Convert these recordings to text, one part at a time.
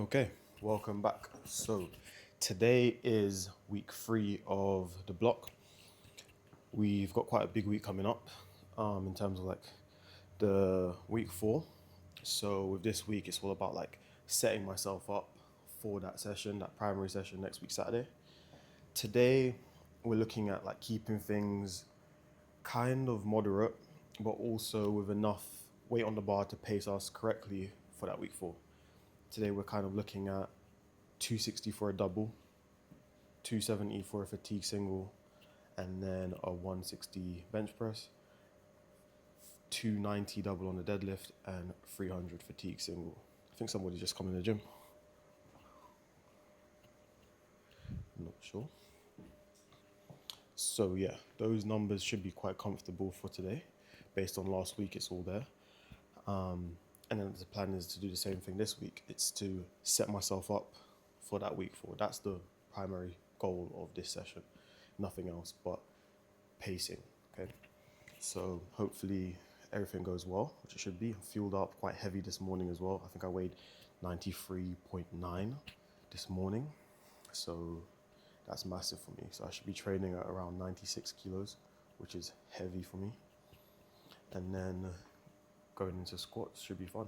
Okay, welcome back. So today is week 3 of the block. We've got quite a big week coming up in terms of like the week 4. So with this week, it's all about like setting myself up for that session, that primary session next week, Saturday. Today, we're looking at like keeping things kind of moderate, but also with enough weight on the bar to pace us correctly for that week 4. Today, we're kind of looking at 260 for a double, 270 for a fatigue single, and then a 160 bench press, 290 double on the deadlift, and 300 fatigue single. I think somebody just come in the gym. I'm not sure. So yeah, those numbers should be quite comfortable for today. Based on last week, it's all there. And then the plan is to do the same thing this week. It's to set myself up for that week 4. That's the primary goal of this session. Nothing else but pacing, okay? So hopefully everything goes well, which it should be. I'm fueled up quite heavy this morning as well. I think I weighed 93.9 this morning. So that's massive for me. So I should be training at around 96 kilos, which is heavy for me. And then going into squats should be fun.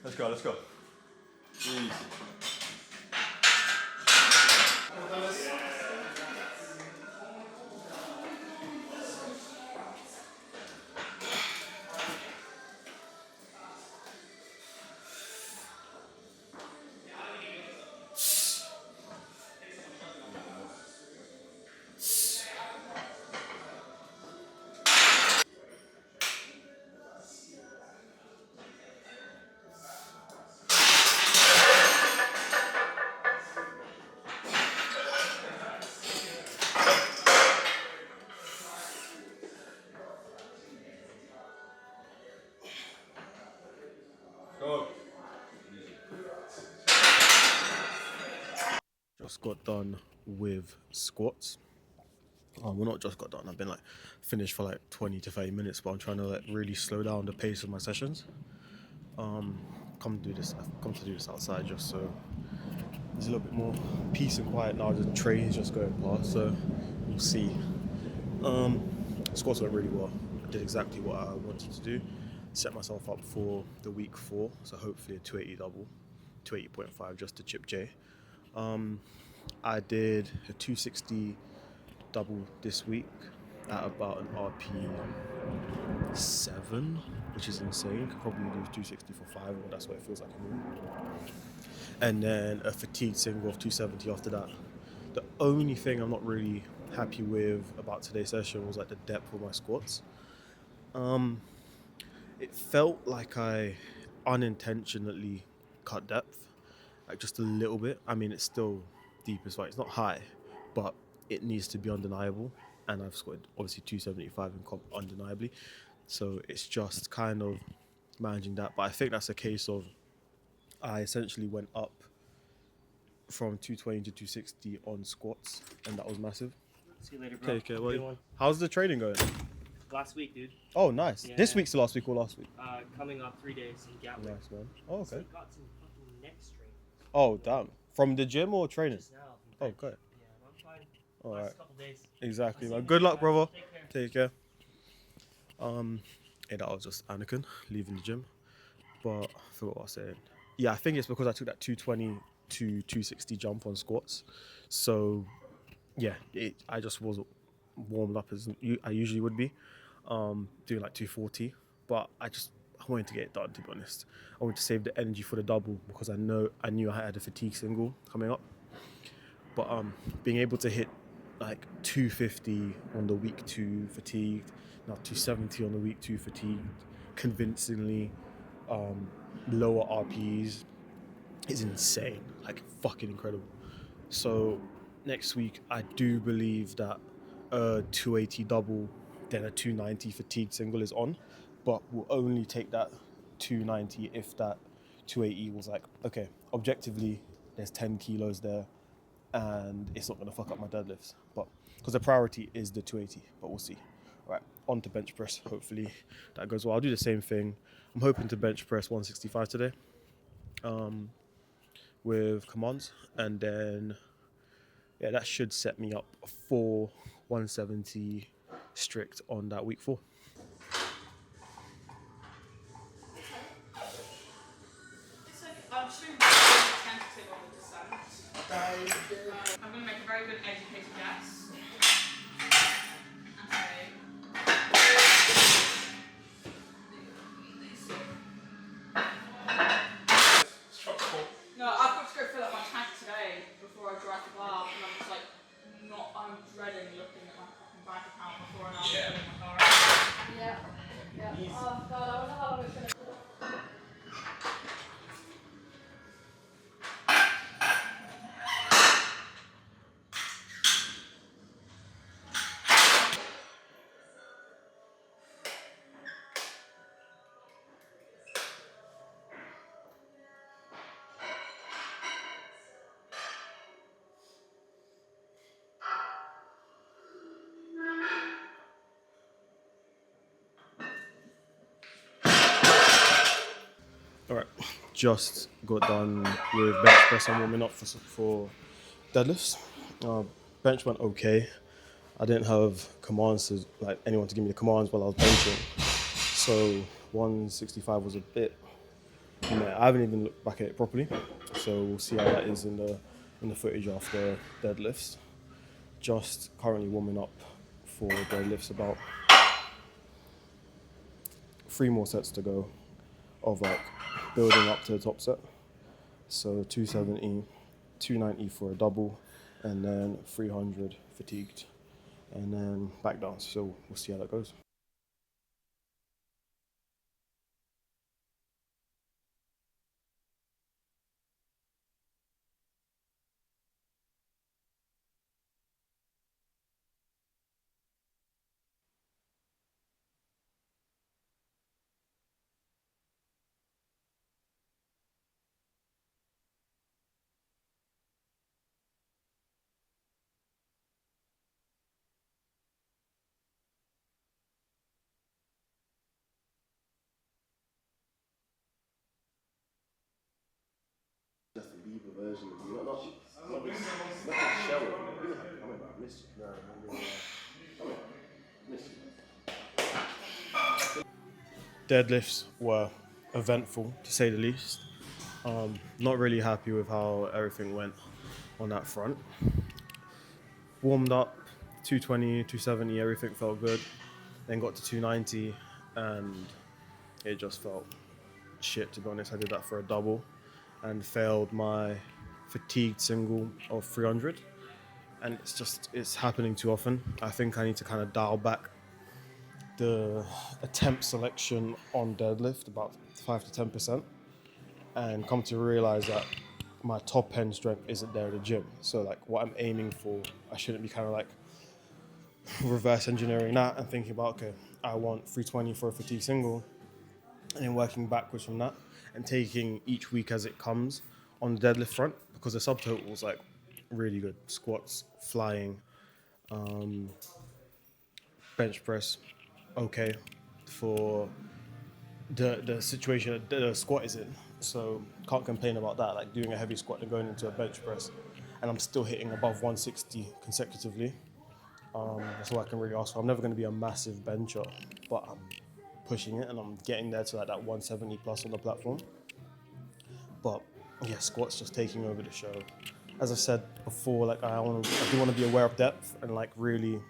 Let's go. Let's go. Easy. Go. Just got done with squats. Well, not just got done. I've been like finished for like 20 to 30 minutes, but I'm trying to like really slow down the pace of my sessions. I've come to do this outside just so there's a little bit more peace and quiet now. The train is just going past, so we'll see. Squats went really well. I did exactly what I wanted to do. Set myself up for the week 4, so hopefully a 280 double, 280.5 just to chip J. I did a 260 double this week at about an RP 7, which is insane. Could probably do 260 for 5, or that's what it feels like. And then a fatigue single of 270 after that. The only thing I'm not really happy with about today's session was like the depth of my squats. It felt like I unintentionally cut depth, like just a little bit. I mean, it's still deep as fuck. It's not high, but it needs to be undeniable. And I've scored obviously 275 in comp undeniably. So it's just kind of managing that. But I think that's a case of I essentially went up from 220 to 260 on squats, and that was massive. See you later, bro. Take care. Well, how's the training going? Last week, dude. Oh, nice. Yeah. This week's the last week or last week? Coming up 3 days in Gatwick. Nice, man. Oh, okay. So got some fucking neck strain. Oh, damn. From the gym or training? Just now. Oh, okay. Yeah, I'm fine. All Last right. couple days. Exactly, I'll see man. you Good luck, later, brother. Take care. Take care. Yeah, that was just Anakin leaving the gym. But I forgot what I was saying. Yeah, I think it's because I took that 220 to 260 jump on squats. So, yeah, I just wasn't warmed up as I usually would be, doing like 240. But I wanted to get it done, to be honest. I wanted to save the energy for the double because I knew I had a fatigue single coming up. But being able to hit like 250 on the week 2 fatigued, now 270 on the week 2 fatigued, convincingly, lower RPs is insane, like fucking incredible. So next week, I do believe that a 280 double, then a 290 fatigue single is on, but we'll only take that 290 if that 280 was like, okay, objectively, there's 10 kilos there, and it's not going to fuck up my deadlifts. But because the priority is the 280, but we'll see. All right, on to bench press. Hopefully that goes well. I'll do the same thing. I'm hoping to bench press 165 today with commands, and then yeah, that should set me up for 170 strict on that week 4. It's like, I'm just being really tentative on the descent. I'm going to make a very good educated guess. Okay. No, I've got to go fill up my tank today before I drive the bar, and I'm just like, I'm dreading looking at my fucking bank account before and after filling my car up. Yeah. Oh god, I wonder how long it's going to. All right, just got done with bench press and warming up for deadlifts. Bench went okay. I didn't have commands to like anyone to give me the commands while I was benching, so 165 was a bit. I haven't even looked back at it properly, so we'll see how that is in the footage after deadlifts. Just currently warming up for deadlifts. About 3 more sets to go of like building up to the top set. So 270, 290 for a double, and then 300 fatigued, and then back down. So we'll see how that goes. Justin Bieber version of you, not show it. I missed you. Deadlifts were eventful, to say the least. Not really happy with how everything went on that front. Warmed up, 220, 270, everything felt good. Then got to 290, and it just felt shit, to be honest. I did that for a double and failed my fatigued single of 300. And it's happening too often. I think I need to kind of dial back the attempt selection on deadlift about 5 to 10%, and come to realize that my top end strength isn't there at the gym. So like what I'm aiming for, I shouldn't be kind of like reverse engineering that and thinking about, okay, I want 320 for a fatigue single, and then working backwards from that and taking each week as it comes on the deadlift front, because the subtotal was like really good. Squats, flying, bench press, okay for the situation that the squat is in. So can't complain about that. Like doing a heavy squat and going into a bench press, and I'm still hitting above 160 consecutively. That's all I can really ask for. I'm never going to be a massive bencher, but I'm pushing it and I'm getting there to like that 170 plus on the platform. But yeah, squats just taking over the show. As I said before, like I do want to be aware of depth and like really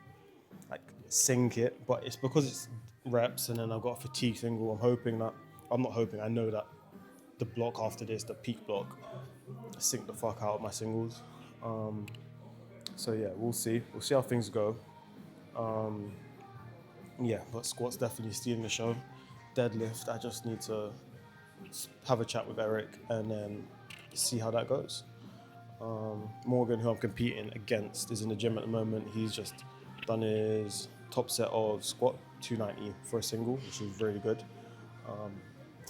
like sink it, but it's because it's reps and then I've got a fatigue single. I know that the block after this, the peak block, sink the fuck out of my singles. So yeah, we'll see how things go. Yeah, but squats definitely stealing the show. Deadlift, I just need to have a chat with Eric and then see how that goes. Morgan, who I'm competing against, is in the gym at the moment. He's just done his top set of squat 290 for a single, which is really good.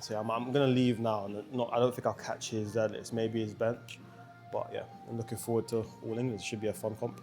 So yeah, I'm gonna leave now, and I don't think I'll catch his deadlifts, maybe his bench, but yeah, I'm looking forward to All England. It should be a fun comp.